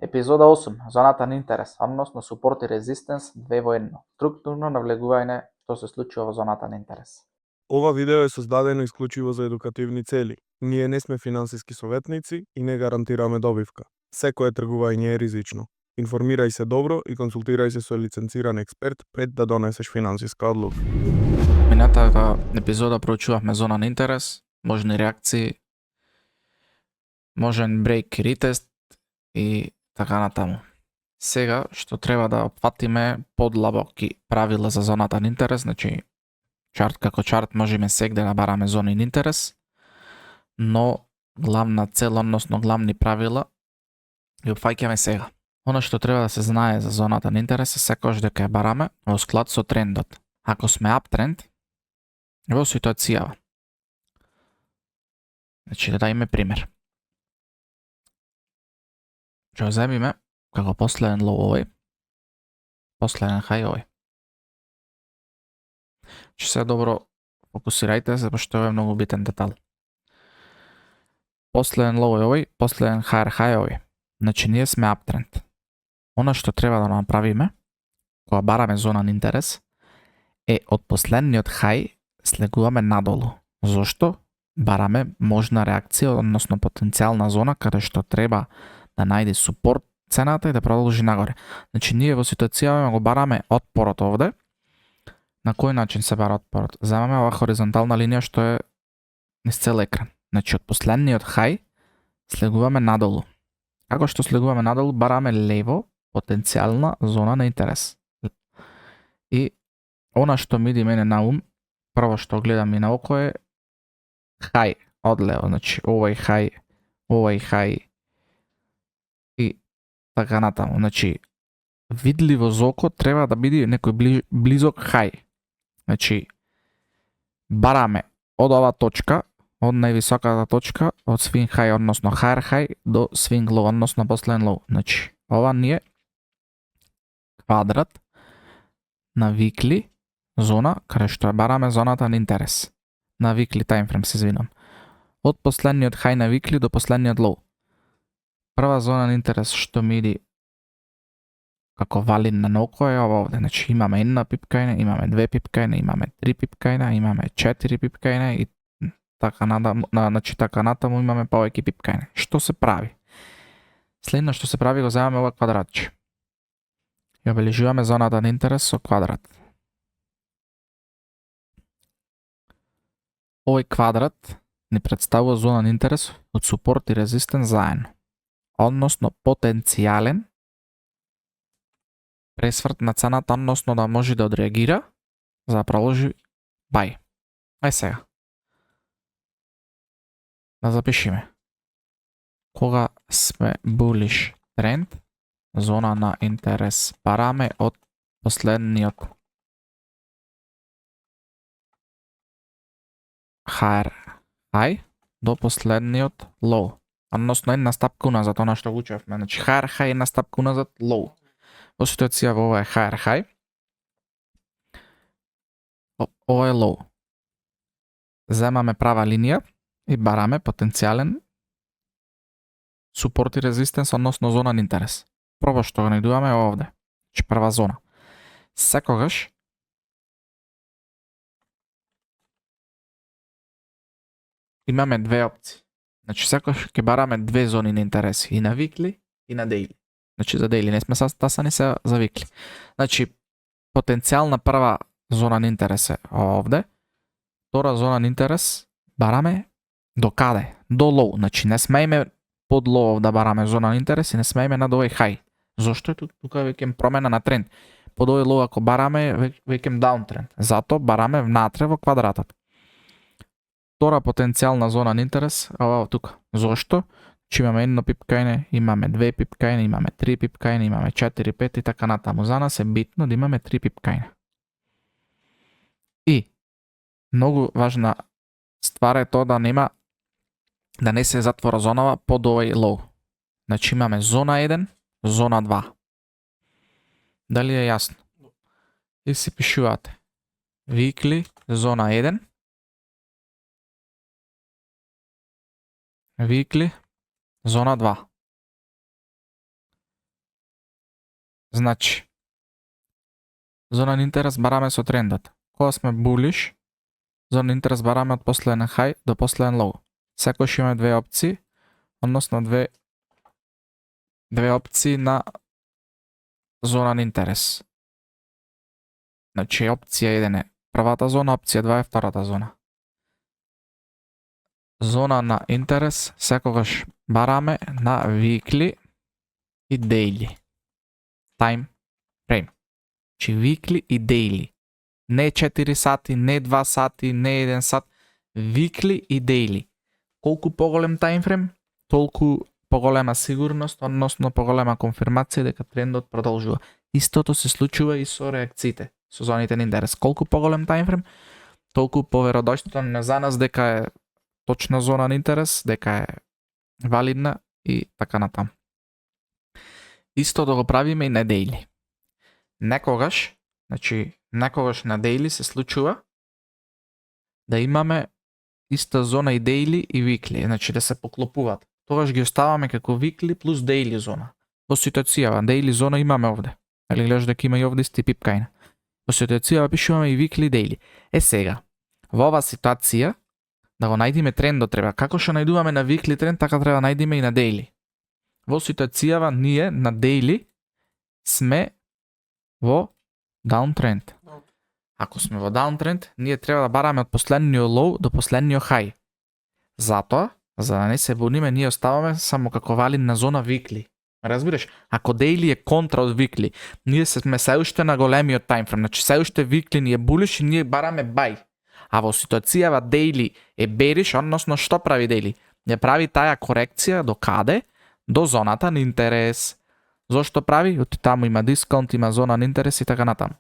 Епизода 8. Зоната на интерес, односно support и resistance 2:1. Структурно навлегување што се случува во зоната на интерес. Ова видео е создадено исклучиво за едукативни цели. Ние не сме финансиски советници и не гарантираме добивка. Секое тргување е ризично. Информирај се добро и консултирај се со лиценциран експерт пред да донесеш финансиска одлука. Минатата епизода проучувавме зона на интерес, можни реакции, можен брейк ретест и така натаму. Сега што треба да опфатиме подлабоки правила за зоната на интерес, значи чарт како чарт можеме сегде да бараме зони на интерес, но главна цел, односно главни правила ги опфаќаме сега. Оно што треба да се знае за зоната на интерес е секогаш дека ја бараме во склад со трендот. Ако сме аптренд, во ситуацијава. Значи да дајме пример. Ќе земиме како последен лоу овој, последен хај овој. Че се добро фокусирајте се, пошто е многу битен детал. Последен лоу е овој, последен хај е овој. Значи ние сме аптренд. Она што треба да направиме кога бараме зона на интерес е од последниот хај слегуваме надолу. Зошто? Бараме можна реакција, односно потенцијална зона каде што треба да најде супорт цената и да продолжи нагоре. Значи ние во ситуацијава го бараме отпорот овде. На кој начин се бара отпорот? Земаме ова хоризонтална линија што е низ цел екран. Значи од последниот хај слегуваме надолу. Како што слегуваме надолу, бараме лево потенцијална зона на интерес. И она што ми иде мене на ум, прво што гледам и на око е хај одлево, значи овој хај и така натаму. Значи видливо за око треба да биде некој близок хај. Значи бараме од ова точка, од највисоката точка, од swing high, односно higher high до swing low, односно последен low. Значи ова ни е квадрат на weekly зона, каде што ја бараме зоната на интерес. На weekly time frame се извинам. Од последниот high на weekly до последниот low. Прва зона на интерес што ми иди како валидна на око е ова овде. Значи имаме една пипкајна, имаме две пипкајна, имаме три пипкајна, имаме 4 пипкајна и така натаму имаме повеќе пипкајна. Што се прави? Следно што се прави, го земаме ова квадратче. И обележуваме зоната на интерес со квадрат. Овој квадрат ни представува зона на интерес од супорт и резистенс заедно. Односно потенцијален пресврт на цената, односно да може да одреагира за да продолжи бај. Ај сега. Да запишиме. Кога сме bullish тренд, зона на интерес бараме од последниот higher high до последниот low. Односно една стапка уназад, она што го учевме. Значи higher high една стапка уназад, low. Во ситуација во ова е higher high. Ова е low. Земаме права линија и бараме потенцијален супорт и резистенс, односно зона на интерес. Прво што го најдуваме е овде. Значи прва зона. Секогаш имаме две опции. Значи секогаш ќе бараме две зони на интерес, и на weekly и на daily. Значи за daily не сме тасани се за weekly. Значи потенцијална прва зона на интерес е овде. Втора зона на интерес бараме до каде? До low. Значи не смееме под low да бараме зона на интерес и не смееме над овој high. Зошто е тука веќе промена на тренд? Под овој low ако бараме веќе даунтренд. Зато бараме внатре во квадратот. Втора потенцијална зона на интерес ова тука. Зошто? Че имаме едно пипкајне, имаме две пипкајне, имаме три пипкајне, имаме 4, 5 и така натаму. За нас е битно да имаме 3 пипкајне. И многу важна ствар е тоа да не се затвора зонава под овој low. Значи имаме зона 1, зона 2. Дали е јасно? И си пишувате weekly зона 1, weekly зона 2. Значи, зона на интерес бараме со трендот. Кога сме булиш, зона на интерес бараме од последен хај до последен лоу. Секојаш имаме две опции, односно две опции на зона на интерес. Значи, опција 1 е првата зона, опција 2 е втората зона. Зона на интерес секогаш бараме на weekly и daily time frame. Значи weekly и daily. Не 4 сати, не 2 сати, не 1 сат, weekly и daily. Колку поголем таймфрейм, толку поголема сигурност, односно поголема конфирмација дека трендот продолжува. Истото се случува и со реакциите, со зоните на интерес. Колку поголем таймфрейм, толку поверодостоен за нас дека е точна зона на интерес, дека е валидна и така натаму. Исто да го правиме и на daily. Некогаш на daily се случува да имаме иста зона и daily и weekly, значи да се поклопуваат. Тогаш ги оставаме како weekly плюс daily зона. Во ситуацијава daily зона имаме овде. Али гледаш дека има и овде исти пипкајна. Во ситуацијава пишуваме и weekly daily. Сега, во оваа ситуација да го најдиме трендот треба. Како што најдуваме на weekly тренд, така треба најдиме и на daily. Во ситуацијава ние на daily сме во downtrend. Ако сме во downtrend, ние треба да бараме од последниот low до последниот high. Затоа, за да не се буниме, ние оставаме само како валидна зона weekly. Разбираш? Ако daily е контра од weekly, ние сме се уште на големиот timeframe, значи се уште weekly ни е bullish и ние бараме buy. А во ситуацијава daily е bearish, односно што прави daily? Не прави таа корекција до каде? До зоната на интерес. Зошто прави? Оти таму има дискаунт, има зона на интерес и така натаму.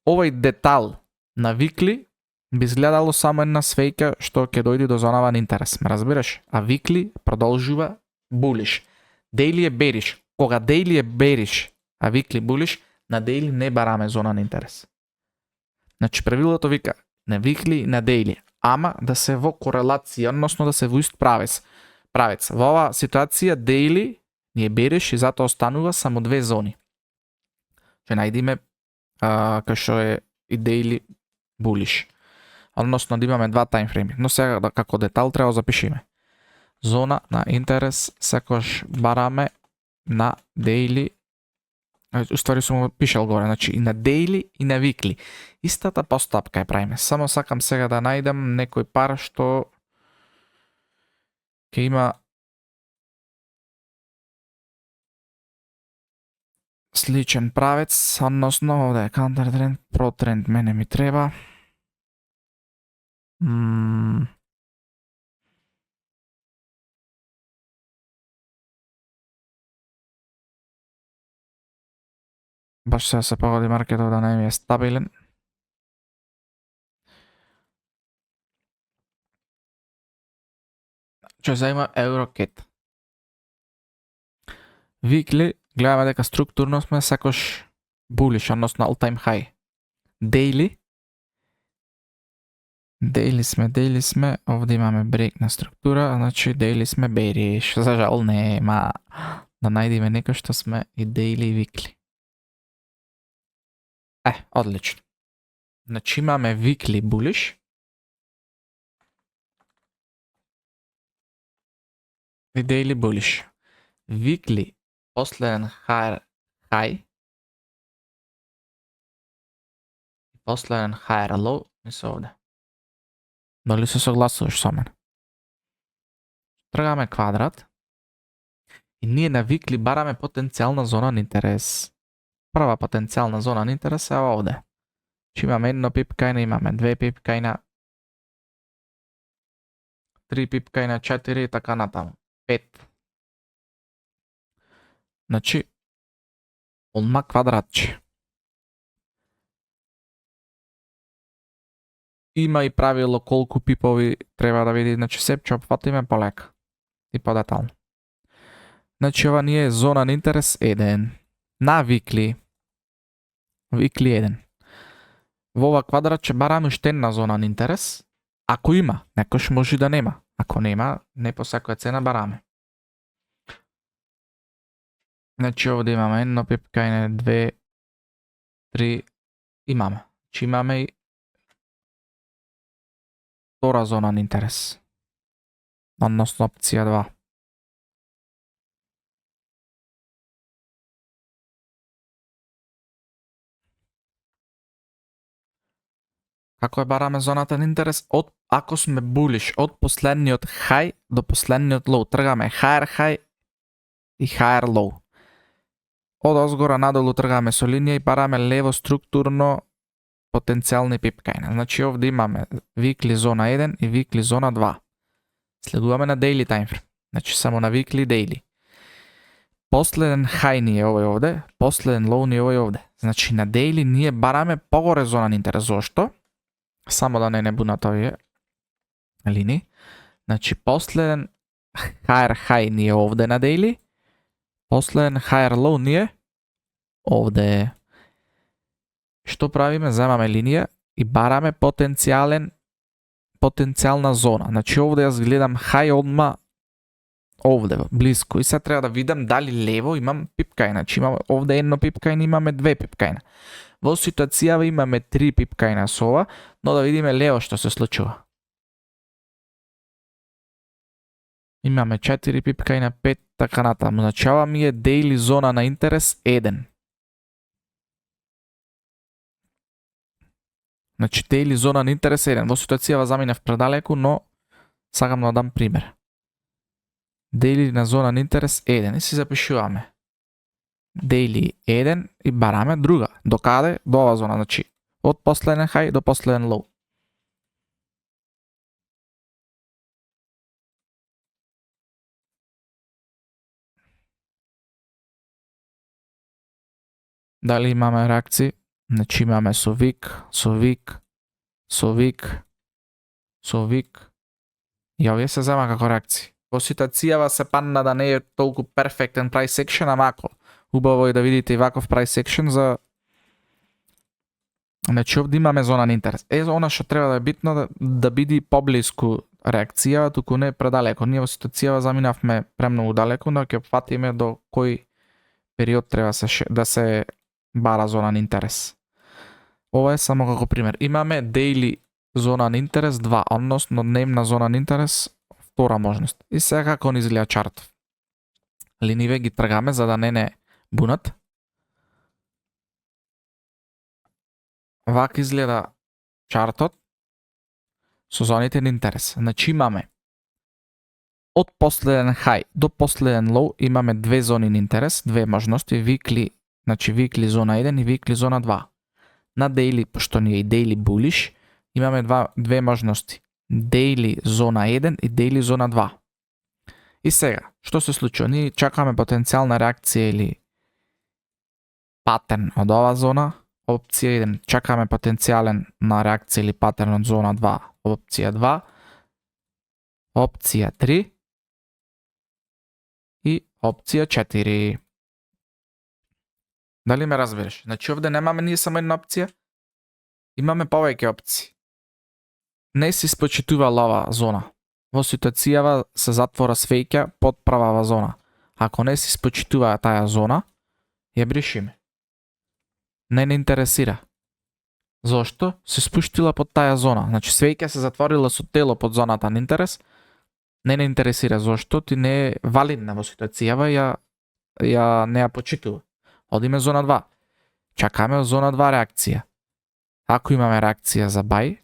Овој детал на weekly би изгледало само една свејка што ќе дојде до зонава на интерес. Ме разбираш? А weekly продолжува bullish. Daily е bearish. Кога daily е bearish, а weekly bullish, на daily не бараме зона на интерес. Значи правилото вика на weekly и на daily, ама да се во корелација, односно да се во ист правец. Во оваа ситуација daily ни е bearish и затоа останува само две зони. Ќе најдиме кај што е и daily bullish. Односно да имаме два таймфрейми. Но сега како детал треба да запишиме. Зона на интерес секојаш бараме на daily. Уствари сум го пишал горе, значи и на daily и на weekly. Истата постапка ја правиме. Само сакам сега да најдам некој пар што ќе има сличен правец, односно овде е counter тренд, про тренд мене ми треба. Баш сега се погоди маркетот да не ми е стабилен. Ќе зајма EuroCAD. Weekly гледаме дека структурно сме секош bullish, односно all time high. Daily сме, овде имаме брейк на структура, значи daily сме bearish. За жал нема да најдиме некој што сме и daily и weekly. Одлично. Значи имаме weekly bullish и daily bullish. Weekly последен high и последен higher low и се овде. Дали се согласуваш со мен? Тргаме квадрат и ние на weekly бараме потенцијална зона на интерес. Прва потенцијална зона на интерес е овде. Че имаме едно пипкајна, имаме две пипкајна, 3 пипкајна, 4 и така натаму. 5. Значи, одма квадратче. Има и правило колку пипови треба да види, значи се ќе опфатиме полека и подетално. Значи ова ни е зона на интерес 1. На weekly 1. Во ова квадрат ќе бараме уште една зона на интерес. Ако има, некош може да нема. Ако нема, не по секоја цена бараме. Значи овде имаме едно пипкање, 2, 3, имаме. Значи имаме и втора зона на интерес. Односно опција 2. Како ја бараме зоната на интерес? Ако сме булиш, од последниот high до последниот low, тргаме higher high и higher low. Од озгора надолу тргаме со линија и бараме лево структурно потенцијални пипкања. Значи овде имаме weekly зона 1 и weekly зона 2. Следуваме на daily time frame. Значи само на weekly daily. Последен high ни е овој овде, последен low ни е овој овде. Значи на daily ние бараме погоре зона на интерес. Зошто? Само да не бунат овие линии. Значи последен higher high ни е овде на daily. Последен higher low ни е овде. Што правиме? Земаме линија и бараме потенцијална зона. Значи овде јас гледам high одма овде блиску и се треба да видам дали лево имам пипкај. Значи имаме овде едно пипкајна, имаме две пипкајна. Во ситуацијава имаме 3 пипкајна со ова, но да видиме лево што се случува. Имаме 4 пипкајна, 5 така натаму. Значи ова ми е daily зона на интерес 1. Значи daily зона на интерес 1. Во ситуацијава заминав предалеку, но сакам да дам пример. Daily на зона на интерес 1 и си запишуваме. Daily 1 и бараме друга. До каде? До ова зона. Значи од последен high до последен low. Дали имаме реакции? Значи имаме со вик, со вик, со вик, со вик. И овие се зема како реакции. Во ситуацијава се падна да не е толку перфектен price action, ама ако убаво е да видите и ваков price action за... Значи овде имаме зона на интерес. Она што треба да е битно да биде поблиску реакцијава, туку не предалеко. Ние во ситуацијава заминавме премногу далеко, но ќе фатиме до кој период треба да се бара зона на интерес. Ова е само како пример. Имаме daily зона на интерес 2, односно дневна зона на интерес втора можност. И сега како ни изгледа чартов. Линиве ги тргаме за да не бунат. Вака изгледа чартот со зоните на интерес. Значи имаме од последен high до последен low имаме две зони на интерес, две можности, weekly, значи weekly зона 1 и weekly зона 2. На daily, пошто ни е и daily bullish, имаме две можности. Daily зона 1 и daily зона 2. И сега, што се случува? Ние чакаме потенцијална реакција или патерн од ова зона, опција 1. Чакаме потенцијален на реакција или патерн од зона 2, опција 2. Опција 3 и опција 4. Дали ме разбереш? Значи овде немаме ние само една опција, имаме повеќе опции. Не се испочитувала ова зона. Во ситуацијава се затвора свеќа под правава зона. Ако не се испочитува таа зона, ја бришиме. Не интересира. Зошто? Се спуштила под таа зона. Значи свеќа се затворила со тело под зоната на интерес, не интересира. Зошто? Ти не е валидна во ситуацијава, не ја почитува. Одиме зона 2. Чакаме зона 2 реакција. Ако имаме реакција за buy,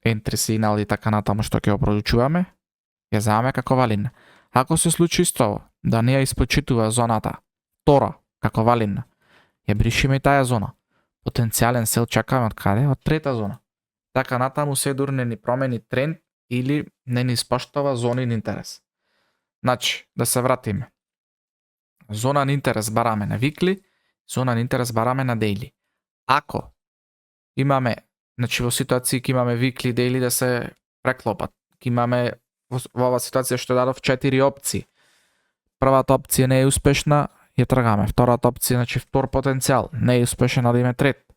entry сигнал и така натаму што ќе опродучуваме, ја земаме како валидна. Ако се случи исто, да не ја испочитува зоната втора како валидна, ја бришиме и таа зона. Потенцијален сел чакаме од каде? Од трета зона. Така натаму се дури не ни промени тренд или не ни испоштува зони на интерес. Значи, да се вратиме. Зона на интерес бараме на weekly, зона на интерес бараме на daily. Ако имаме, значи во ситуација ќе имаме weekly, daily да се преклопат. Ќе имаме во ова ситуација што дадов 4 опции. Првата опција не е успешна, ја тргаме. Втората опција, значи втор потенцијал, не е успешен, да име трет.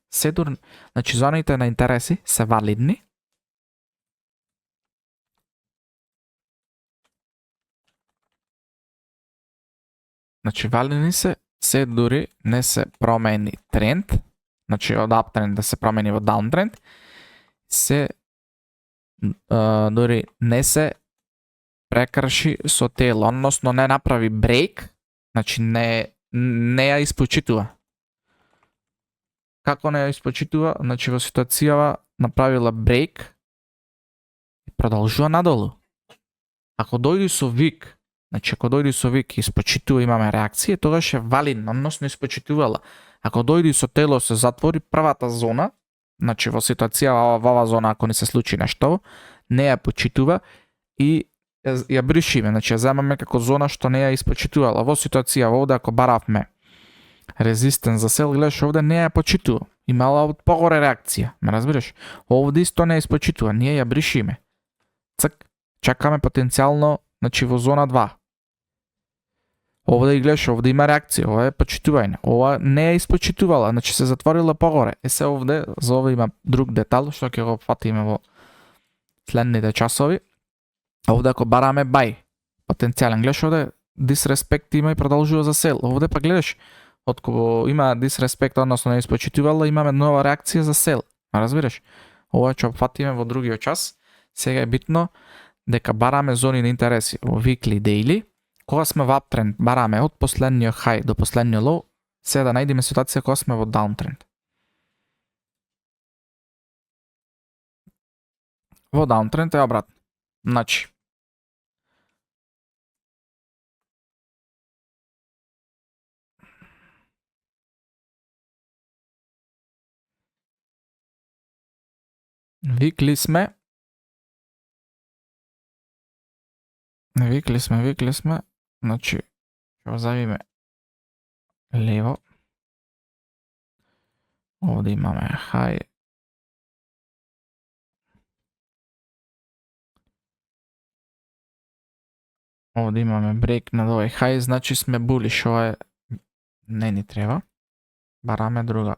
Значи зоните на интереси се валидни. Значи валидни се се дури не се промени тренд, значи од uptrend да се промени во downtrend, се дури не се прекрши со тело, односно не направи брейк, значи не ја испочитува. Како не ја испочитува? Значи во ситуацијава направила брейк и продолжува надолу. Ако дојди со вик, значи ако дојди со вик и испочитува, имаме реакција, тогаш е валидно, односно испочитувала. Ако дојди со тело се затвори првата зона, значи во ситуацијава во оваа зона ако не се случи нешто, не ја почитува и ја бришиме, значи ја земаме како зона што не ја испочитувала. Во ситуација овде ако баравме резистен за сел, гледаш овде не ја почитува. Имала од погоре реакција, ме разбираш? Овде исто не ја испочитува, ние ја бришиме. Цк, чекаме потенцијално, значи во зона 2. Овде и гледаш, овде има реакција, ова е почитување. Ова не ја испочитувала, значи се затворила погоре. Се овде, за ова има друг детал, што ќе го фатиме во следните часови. Овде ако бараме бај, потенцијален, гледаш овде дисреспект има и продолжува за сел. Овде па гледаш, откако има дисреспект, односно не испочитувала, имаме нова реакција за сел. Разбираш? Ова ќе опфатиме во другиот час. Сега е битно дека бараме зони на интереси во weekly, daily. Кога сме во uptrend, бараме од последниот high до последниот low, сега да најдеме ситуација кога сме во downtrend. Во downtrend е обратно. Значи, викли сме, значи, ќе завиме лево, овде имаме high, овде имаме брейк на овој high, значи сме булиш, ова е не ни треба, бараме друга.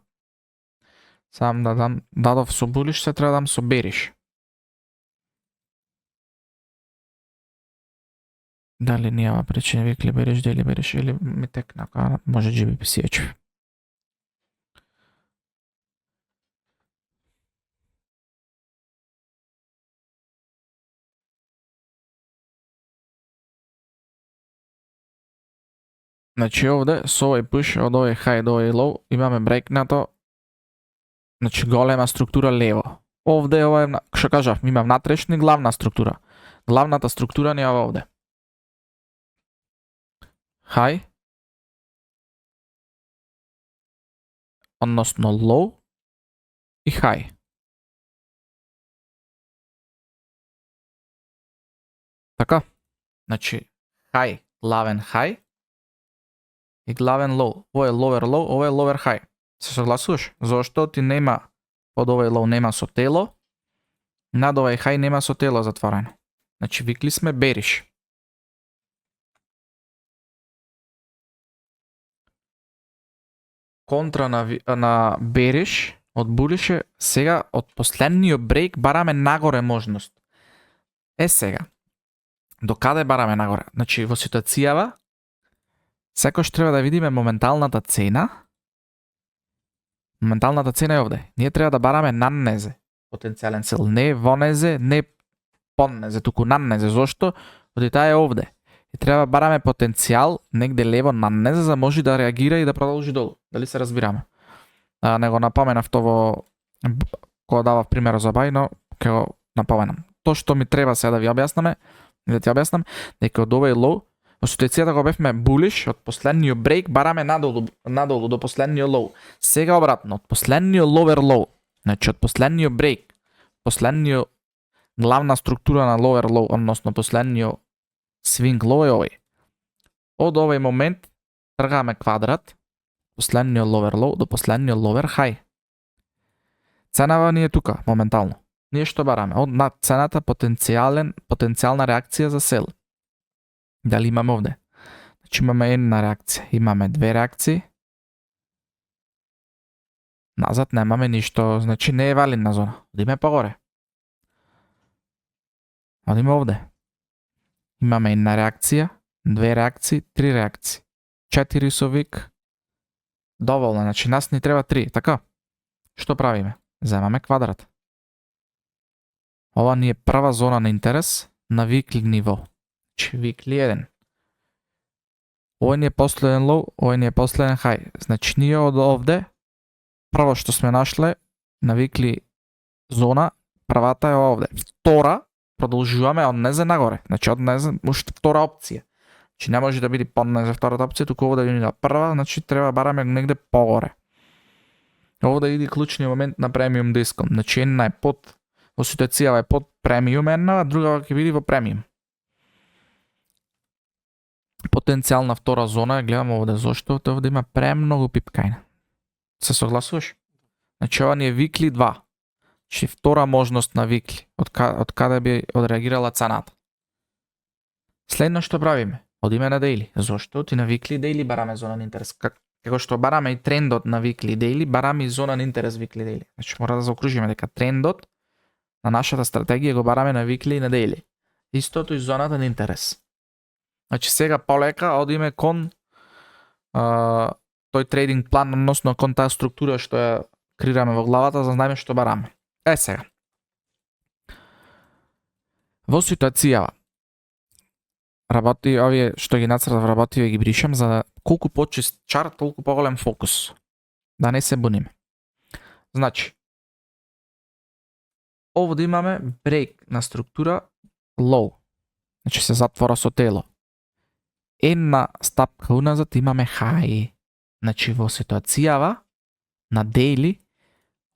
Сам да дадов со булиш, се треба да дам со бериш. Дали нема причина викли бериш, дали бериш, или ми текна, може GBP CH. Значи овде со овој push од овој high до овој low имаме брейкнато, значи голема структура лево. Овде ова е, што кажав, има внатрешна и главна структура. Главната структура не е овде. High, односно low и high. Така, значи high, главен high и главен low. Ово е lower low, ово е lower high. Се согласуваш? Зошто ти нема под овој low нема со тело, над овој high нема со тело затворено. Значи викли сме бериш. Контра на бериш од булише, сега од последниот брейк бараме нагоре можност. Сега, до каде бараме нагоре? Значи во ситуацијава секој треба да видиме моменталната цена. Моменталната цена е овде. Ние треба да бараме нанезе потенцијален цел, не вонезе, не понезе, туку нанезе. Зошто? Оди таа е овде. И треба бараме потенцијал негде лево нанезе за може да реагира и да продолжи долу. Дали се разбираме? Не го напоменав тоа кога давав пример за бај, но ќе го напоменам. Тоа што ми треба сега да ви објаснаме, да ти објаснам, дека од овој лоу, во ситуацијата кога бевме булиш, од последниот брейк бараме надолу до последниот лоу. Сега обратно, од последниот lower low, значи од последниот брейк, последниот главна структура на lower low, односно последниот swing low е овој. Од овој момент тргаме квадрат, последниот lower low до последниот lower high. Ценава ни е тука, моментално. Ние што бараме? Од над цената потенцијална реакција за сел. Дали имаме овде? Значи имаме една реакција, имаме две реакции. Назад немаме ништо, значи не е валидна зона. Одиме погоре. Одиме овде. Имаме една реакција, две реакции, три реакции. 4 со вик, Доволно, значи нас ни треба 3, така? Што правиме? Земаме квадрат. Ова ни е прва зона на интерес на викли ниво. Значи викли 1. Овој ни е последен лоу, овој ни е последен хај. Значи ние од овде, прво што сме нашле на викли зона, првата е овде. Втора, продолжуваме од незе нагоре. Значи од незе, уште втора опција. Значи не може да биде под незе втората опција, туку овде ни да прва, значи треба бараме негде погоре. Овде иде клучниот момент на премиум дисконт. Значи една е под, во ситуацијава е под премиум една, а другава ќе биде во премиум. Потенцијална втора зона, гледам овде зошто, овде има премногу пипкајна. Се согласуваш? Значи ова ни е викли 2. Значи втора можност на викли, од каде би одреагирала цената. Следно што правиме? Одиме на дейли. Зошто? Ти на викли дейли бараме зона на интерес. Како што бараме и трендот на викли дейли, бараме и зона на интерес викли дейли. Значи мора да заокружиме дека трендот на нашата стратегија го бараме на викли и на дейли. Истото и зоната на интерес. Значи сега полека одиме кон тој трейдинг план, односно кон таа структура што ја креираме во главата, за да знаеме што бараме. Сега. Во ситуацијава работи овие што ги нацртав работи ги бришам за да колку почист чарт, толку поголем фокус. Да не се буниме. Значи овде имаме брейк на структура low. Значи се затвора со тело. Една стапка уназад имаме high. Значи во ситуацијава на daily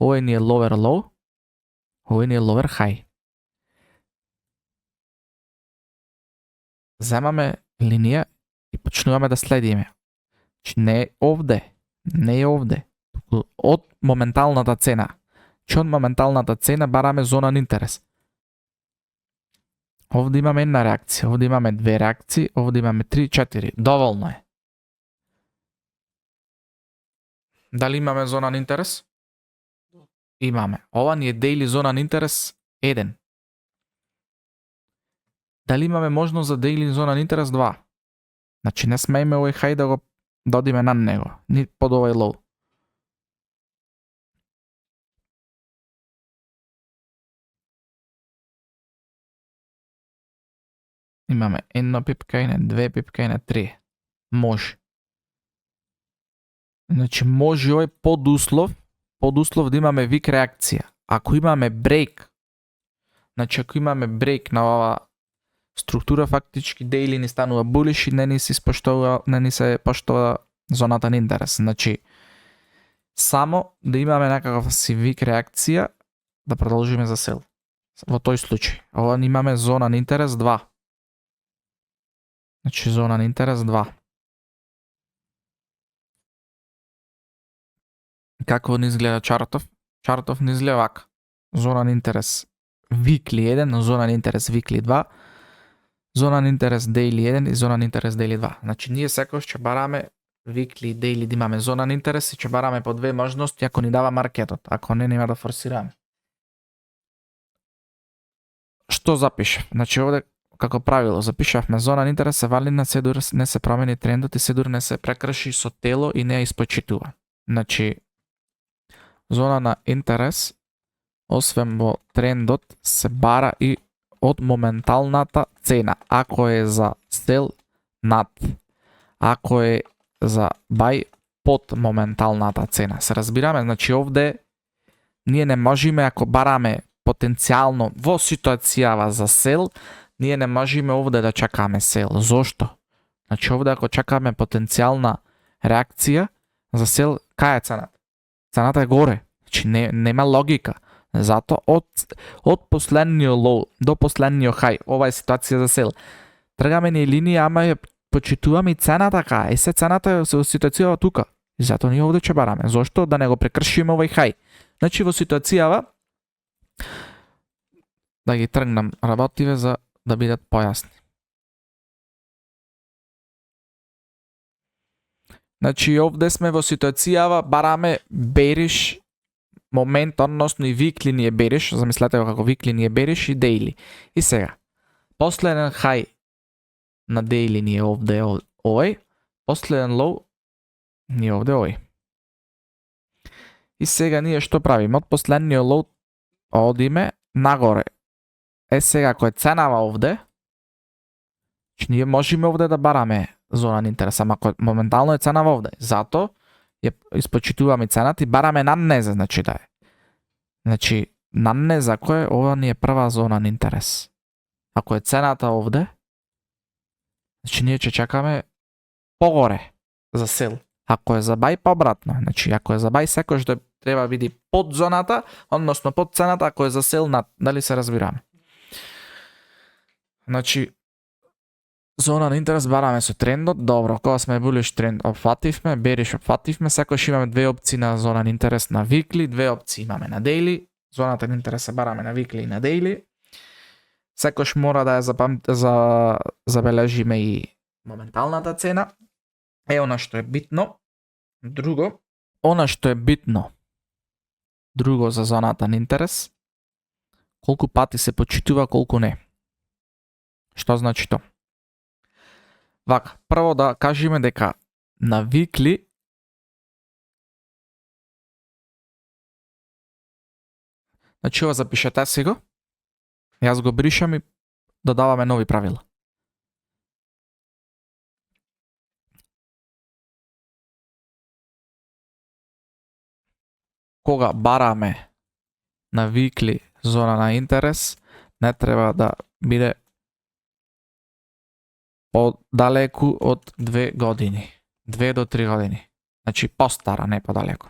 овој ни е lower low, овој ни е lower high. Земаме линија и почнуваме да следиме. Значи не е овде, не е овде, туку од моменталната цена. Значи од моменталната цена бараме зона на интерес. Овде имаме една реакција, овде имаме две реакции, овде имаме 3, 4. Доволно е. Дали имаме зона на интерес? Имаме. Ова ни е daily зона на интерес 1. Дали имаме можност за daily зона на интерес 2? Значи не смееме овој хај да го додиме на него, ни под овој лоу. Имаме едно пипкајне, две пипкајне, 3. Може. Значи може овој подуслов да имаме вик реакција. Ако имаме брейк, значи ако имаме брейк на ова структура, фактички daily ни станува булиш и не ни се поштова зоната на интерес. Значи само да имаме некаква си вик реакција да продолжиме за сел. Во тој случај. Ова имаме зона на интерес 2. Значи зона на интерес 2. Како ни изгледа чартов? Чартов ни изгледа вака. Зона на интерес викли 1, зона на интерес викли 2, зона на интерес daily 1 и зона на интерес daily 2. Значи ние секогаш ќе бараме викли и daily да имаме зона на интерес и ќе бараме по две можности ако ни дава маркетот, ако не нема да форсираме. Што запишав? Значи овде како правило запишавме зона на интерес се валидна се дури не се промени трендот и се дури не се прекрши со тело и не ја испочитува. Значи зона на интерес освен во трендот се бара и од моменталната цена. Ако е за сел над, ако е за бај под моменталната цена. Се разбираме, значи овде ние не можеме ако бараме потенцијално во ситуацијава за сел, ние не можеме овде да чакаме сел. Зошто? Значи овде ако чакаме потенцијална реакција за сел, кај е цената? Цената е горе. Значи нема логика. Зато од последниот лоу до последниот хај, ова е ситуација за сел. Тргаме ни линија, ама ја почитуваме и цената кај. Се цената е во ситуацијава тука. И зато ние овде ќе бараме. Зошто? Да не го прекршиме овој хај. Значи во ситуацијава да ги тргнам работиве за да бидат појасни. Значи овде сме во ситуацијава бараме бериш момент, односно и викли ни е бериш, замислете го како викли ни е бериш и дейли. И сега, последен хај на дейли ни е овде овој, последен лоу ни е овде овој. И сега ние што правиме? Од последниот лоуд одиме нагоре. Сега кој е ценава овде, ние можеме овде да бараме зона на интерес, ама кој моментално е ценава овде. Зато ја испочитуваме цената и бараме наднеза, значи да е. Значи, наднеза кој е, ова ни е прва зона на интерес. Ако е цената овде, значи ние ќе чекаме погоре за сел. Ако е за бај, пообратно. Значи, ако е за бај, секојаш да треба биде под зоната, односно под цената, ако е за сел над. Дали се разбираме? Значи, зона на интерес бараме со трендот. Добро, кога сме булиш тренд опфативме, бериш опфативме, секојаш имаме две опции на зона на интерес на викли, две опции имаме на дейли. Зоната на интерес се бараме на викли и на дейли. Секојаш мора да ја забележиме и моменталната цена. Она што е битно. Друго за зоната на интерес, колку пати се почитува, колку не. Што значи тоа? Вака, прво да кажеме дека на викли значи ова запишете си го. Јас го бришам и додаваме нови правила. Кога бараме на викли зона на интерес, не треба да биде подалеку од 2 години. 2 до 3 години. Значи постара, не подалеку.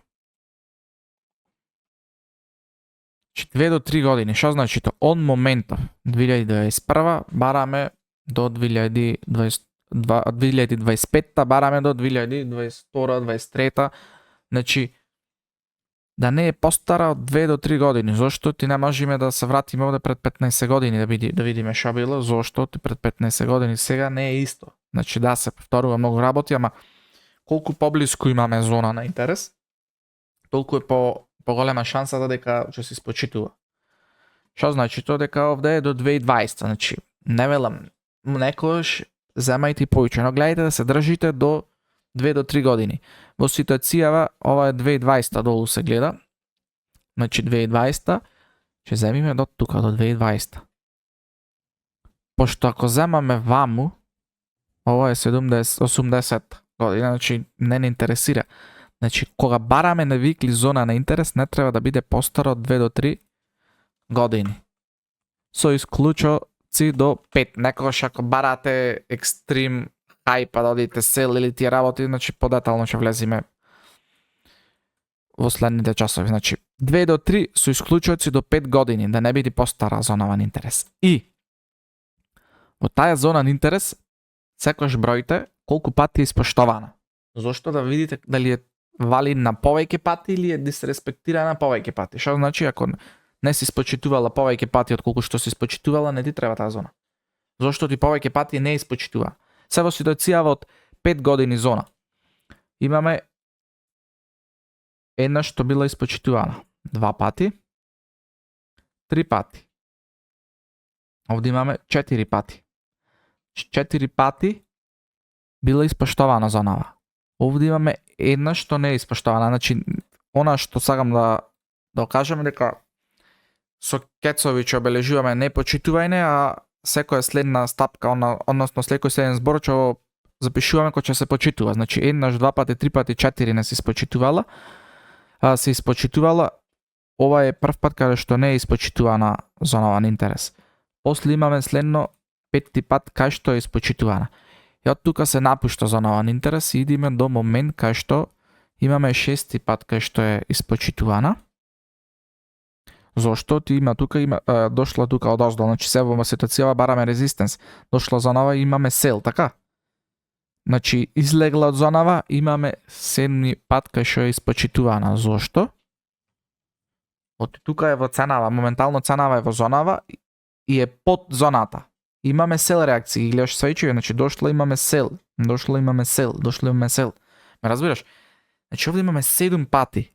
2 до 3 години. Што значи тоа? Од моментов 2021 бараме до 2025 бараме до 2022-2023. Значи да не е постара од 2 до 3 години. Зошто ти не можеме да се вратиме овде пред 15 години да видиме што било, зошто ти пред 15 години сега не е исто. Значи да се повторува многу работи, ама колку поблиску имаме зона на интерес, толку е поголема шансата дека ќе се испочитува. Што значи тоа? Дека овде е до 2020, значи не велам, некојаш земајте повеќе, но гледајте да се држите до 2 до 3 години. Во ситуацијава, ова е 2020 долу се гледа. Значи 2020, ќе земиме до тука, до 2020. Пошто ако земаме ваму, ова е 80 година, значи не интересира. Значи, кога бараме на викли зона на интерес, не треба да биде постара од 2 до 3 години. Со исклучоци до 5. Некогаш ако барате екстрим хајпа да одите сел или тие работи, значи подетално ќе влезиме во следните часови. Значи 2 до 3 со исклучоци до 5 години, да не биде постара зона на интерес. И во таа зона на интерес секојаш бројте колку пати е испоштована. Зошто да видите дали е валидна повеќе пати или е дисреспектирана повеќе пати. Што значи ако не си испочитувала повеќе пати од колку што си испочитувала, не ти треба таа зона. Зошто ти повеќе пати не испочитува. Се во ситуацијава од 5 години зона. Имаме една што била испочитувана 2 пати, 3 пати. Овде имаме 4 пати. 4 пати била испоштована зонава. Овде имаме една што не е испоштована. Значи, она што сакам да кажам дека со кецови ќе обележуваме непочитување, а секоја следна стапка, односно секој следен збор ќе запишуваме кој ќе се почитува. Значи, еднаш, 2 пати, 3 пати, 4 не се испочитувала. Се испочитувала, ова е прв пат каде што не е испочитувана зонава на интерес. После имаме следно 5ти пат кај што е испочитувана. И од тука се напушта зонава на интерес и идеме до момент кај што имаме 6ти пат кај што е испочитувана. Зошто ти има дошла тука од оздол, значи се во ситуацијава бараме резистенс. Дошла зонава и имаме сел, така? Значи излегла од зонава, имаме 7 пат кај што е испочитувана. Зошто? Од тука е во ценава, моментално ценава е во зонава и е под зоната. Имаме сел реакции, гледаш свејчеви, значи дошла имаме сел, дошла имаме сел. Ме разбираш? Значи овде имаме 7 пати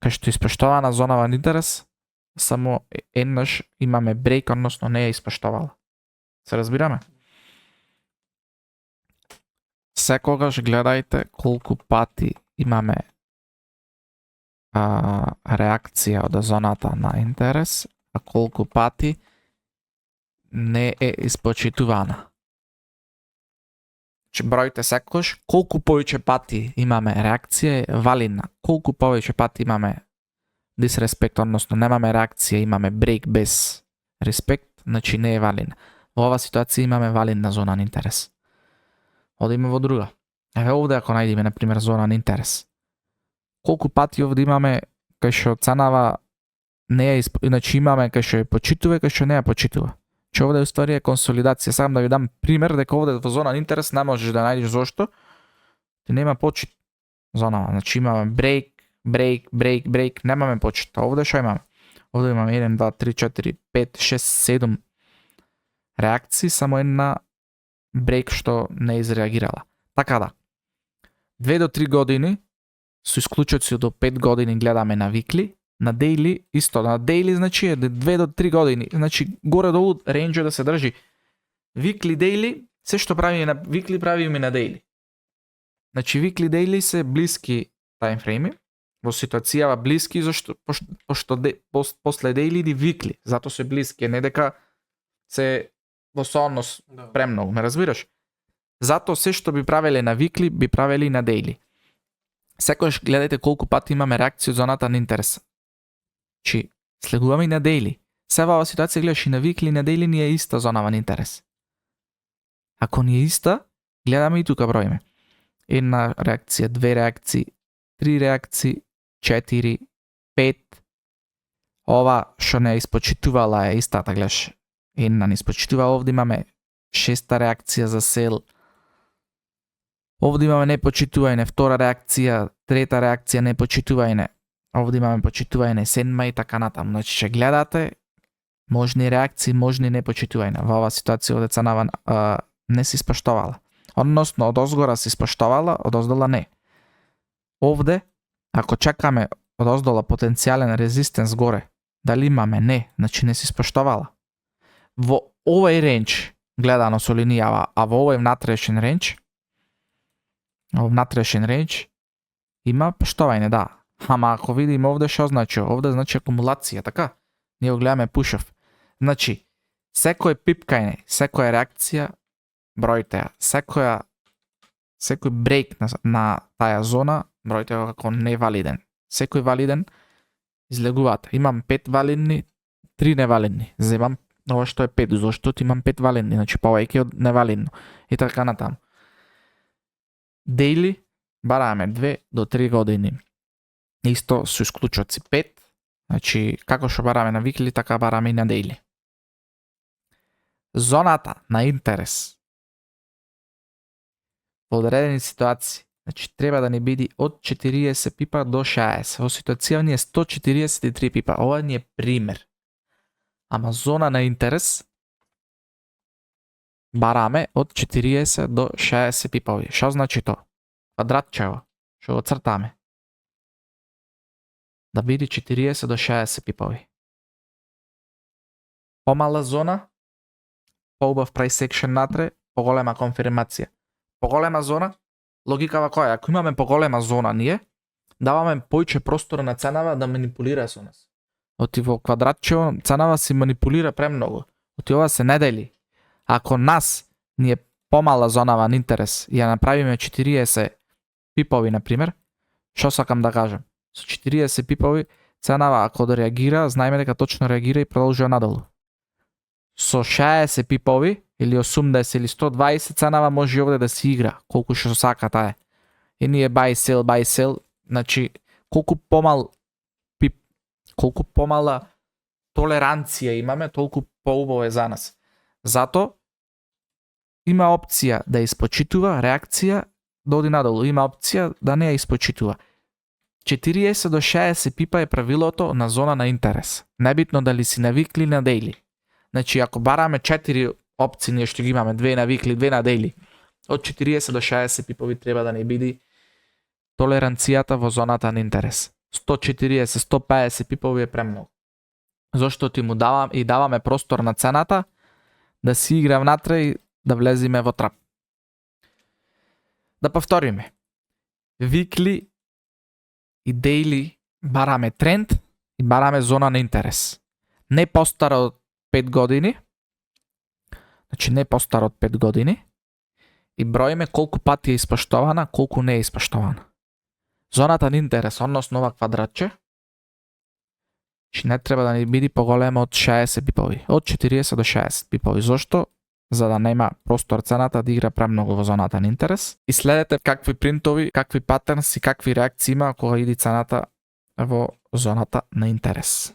кај што е испоштована зонава на интерес, само еднаш имаме брейк, односно не е испоштовала. Се разбираме? Секогаш гледајте колку пати имаме реакција од зоната на интерес, а колку пати не е испочитувана. Бројте секојаш, колку повеќе пати имаме реакција е валидна, колку повеќе пати имаме disrespect, односно немаме реакција, имаме брейк без респект, значи не е валидна. Во оваа ситуација имаме валидна зона на интерес. Одиме во друга. Еве овде ако најдеме на пример зона на интерес. Колку пати овде имаме кај што ценава не е значи имаме кај што ја почитува и кај што не ја почитува. Че овде уствари е консолидација. Сакам да ви дам пример дека овде во зона на интерес не можеш да најдеш зошто ти нема почит. Зона, значи имаме брейк, немаме почит. Овде што имаме? Овде имаме 1, 2, 3, 4, 5, 6, 7 реакции, само една брейк што не изреагирала. Така да, 2 до 3 години, со исклучоци до 5 години гледаме на викли, на дейли исто, на дейли значи е 2 до 3 години, значи горе-долу рейнџ да се држи викли, дейли, се што правиме на викли правиме на дейли. Значи викли, дейли се блиски таймфрейми, во ситуацијава блиски зашто пошто после дейли иди викли, зато се блиски, не дека се во сооднос премногу, ме разбираш? Зато се што би правеле на викли, би правели на дейли. Секојаш гледајте колку пати имаме реакција од зоната на интерес. Чи слегуваме и на дейли. Се во оваа ситуација гледаш и на викли и на дейли ни е иста зона на интерес. Ако ни е иста, гледаме и тука броиме. Една реакција, 2 реакции, 3 реакции, 4, 5. Ова што не испочитувала е истата, гледаш. Една не испочитува, овде имаме 6-та реакција за сел. Овде имаме непочитување, 2-та реакција, 3-та реакција непочитување. Овде имаме почитување, 7-ма и така натаму. Значи ќе гледате можни реакции, можни непочитување. Во оваа ситуација овде ценава не се испоштовала. Односно, од озгора се испоштовала, од оздола не. Овде, ако чекаме од оздола потенцијален резистенс горе, дали имаме? Не, значи не се испоштовала. Во овој рейндж, гледано со линијава, а во овој внатрешен рейндж, има поштовање, да. Ама ако видиме овде што значи? Овде значи акумулација, така? Ние го гледаме пушев. Значи, секој пипкање, секоја реакција, бројте ја. Секој брейк на таа зона, бројте го како невалиден. Секој валиден, излегувате. Имам 5 валидни, 3 невалидни. Земам ова што е 5, зашто имам 5 валидни, значи повеќе од невалидно. И така натаму. Дейли бараме 2 до 3 години. Исто со исклучоци 5, значи како што бараме на викли, така бараме и на дейли. Зоната на интерес во одредени ситуации, значи треба да ни биде од 40 пипа до 60. Во ситуација ни е 143 пипа. Ова ни е пример. Ама зона на интерес бараме од 40 до 60 пипови. Што значи тоа? Квадратчево, што го цртаме. Да биде 40 до 60 пипови. Помала зона, поубав price action натре, поголема конфирмација. Поголема зона, логикава која? Ако имаме поголема зона ние, даваме поиќе простор на ценава да манипулира со нас. Оти во квадратчево ценава се манипулира премногу. Оти ова се не дели. Ако нас ни е помала зонава на интерес и ја направиме 40 пипови, например, што сакам да кажам? Со 40 пипови ценава ако да реагира, знаеме дека точно реагира и продолжува надолу. Со 60 пипови или 80 или 120 ценава може овде да се игра, колку што сака таа. И ние buy sell, значи колку помала толеранција имаме, толку поубаво е за нас. Зато има опција да испочитува реакција да оди надолу, има опција да не ја испочитува. 40 до 60 пипа е правилото на зона на интерес. Небитно дали си на викли или на дейли. Значи, ако бараме 4 опции, ние што ги имаме, 2 на викли, 2 на дейли, од 40 до 60 пипови треба да не биде толеранцијата во зоната на интерес. 140, 150 пипови е премногу. Зошто ти му даваме простор на цената да си игра внатре и да влеземе во трап. Да повториме. Викли и дейли бараме тренд и бараме зона на интерес. Не постара од 5 години, значи не постара од 5 години, и броиме колку пати е испоштована, колку не е испоштована. Зоната на интерес, односно ова квадратче, че не треба да ни биде поголема од 60 бипови, од 40 до 60 бипови. Зошто? За да нема простор цената да игра премногу во зоната на интерес. И следете какви принтови, какви патернс и какви реакции има кога иде цената во зоната на интерес.